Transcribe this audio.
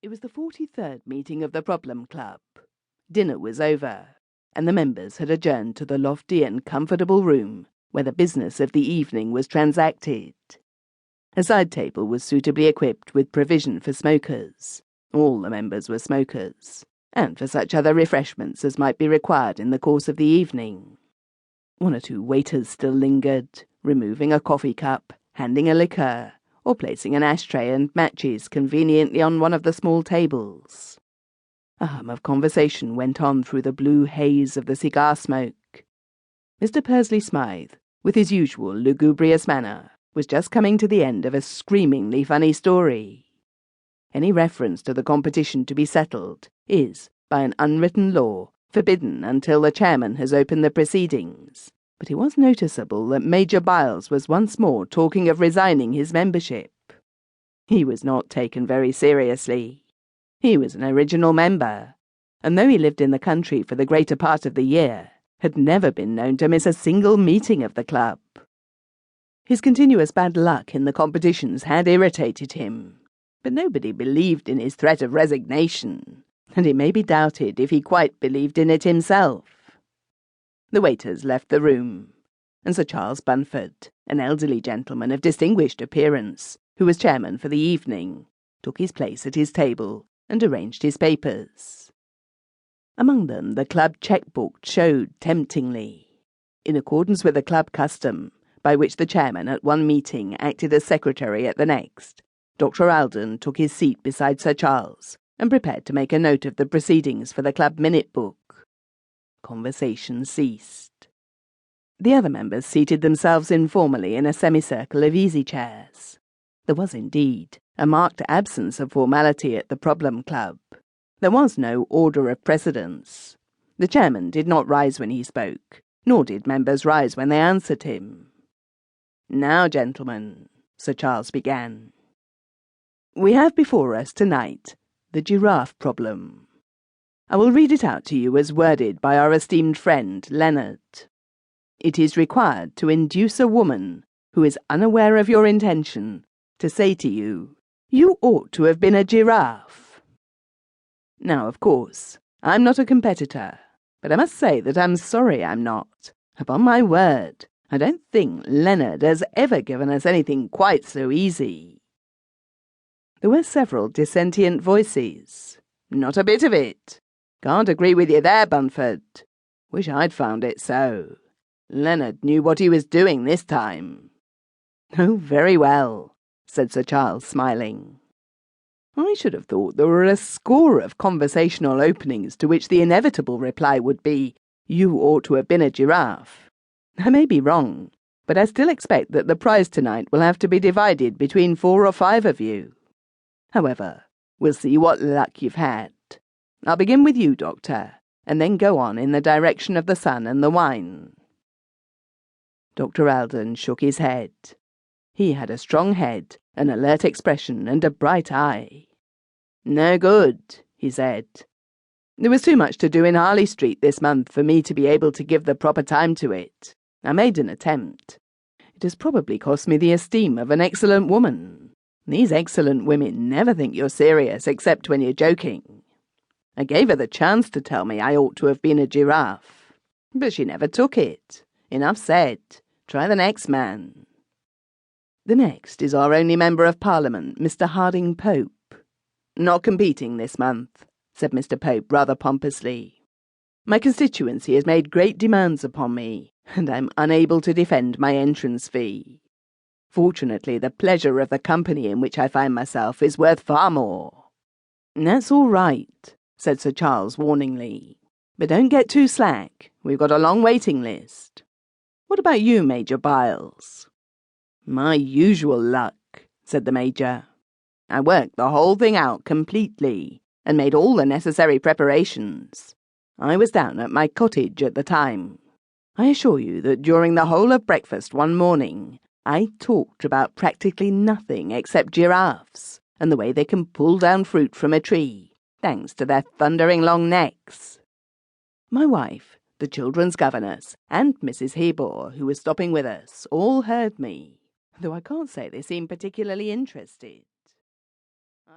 It was the 43rd meeting of the Problem Club. Dinner was over, and the members had adjourned to the lofty and comfortable room where the business of the evening was transacted. A side table was suitably equipped with provision for smokers. All the members were smokers, and for such other refreshments as might be required in the course of the evening. One or two waiters still lingered, removing a coffee cup, handing a liqueur, or placing an ashtray and matches conveniently on one of the small tables. A hum of conversation went on through the blue haze of the cigar smoke. Mr. Pursley Smythe, with his usual lugubrious manner, was just coming to the end of a screamingly funny story. Any reference to the competition to be settled is, by an unwritten law, forbidden until the chairman has opened the proceedings. But it was noticeable that Major Byles was once more talking of resigning his membership. He was not taken very seriously. He was an original member, and though he lived in the country for the greater part of the year, had never been known to miss a single meeting of the club. His continuous bad luck in the competitions had irritated him, but nobody believed in his threat of resignation, and it may be doubted if he quite believed in it himself. The waiters left the room, and Sir Charles Bunford, an elderly gentleman of distinguished appearance, who was chairman for the evening, took his place at his table and arranged his papers. Among them the club cheque-book showed temptingly. In accordance with the club custom, by which the chairman at one meeting acted as secretary at the next, Dr. Alden took his seat beside Sir Charles and prepared to make a note of the proceedings for the club minute-book. Conversation ceased. The other members seated themselves informally in a semicircle of easy-chairs. There was indeed a marked absence of formality at the Problem Club. There was no order of precedence. The chairman did not rise when he spoke, nor did members rise when they answered him. "Now, gentlemen," Sir Charles began, "we have before us tonight the giraffe problem. I will read it out to you as worded by our esteemed friend Leonard. It is required to induce a woman who is unaware of your intention to say to you, 'You ought to have been a giraffe.' Now, of course, I'm not a competitor, but I must say that I'm sorry I'm not. Upon my word, I don't think Leonard has ever given us anything quite so easy." There were several dissentient voices. "Not a bit of it. Can't agree with you there, Bunford. Wish I'd found it so. Leonard knew what he was doing this time." "Oh, very well," said Sir Charles, smiling. "I should have thought there were a score of conversational openings to which the inevitable reply would be, 'You ought to have been a giraffe.' I may be wrong, but I still expect that the prize tonight will have to be divided between 4 or 5 of you. However, we'll see what luck you've had. I'll begin with you, Doctor, and then go on in the direction of the sun and the wine." Dr. Alden shook his head. He had a strong head, an alert expression, and a bright eye. "No good," he said. "There was too much to do in Harley Street this month for me to be able to give the proper time to it. I made an attempt. It has probably cost me the esteem of an excellent woman. These excellent women never think you're serious except when you're joking. I gave her the chance to tell me I ought to have been a giraffe, but she never took it. Enough said. Try the next man." "The next is our only Member of Parliament, Mr. Harding Pope." "Not competing this month," said Mr. Pope rather pompously. "My constituency has made great demands upon me, and I'm unable to defend my entrance fee. Fortunately, the pleasure of the company in which I find myself is worth far more." "That's all right," said Sir Charles warningly. "But don't get too slack. We've got a long waiting list. What about you, Major Byles?" "My usual luck," said the Major. "I worked the whole thing out completely, and made all the necessary preparations. I was down at my cottage at the time. I assure you that during the whole of breakfast one morning, I talked about practically nothing except giraffes, and the way they can pull down fruit from a tree, thanks to their thundering long necks. My wife, the children's governess, and Mrs. Hebor, who was stopping with us, all heard me, though I can't say they seemed particularly interested.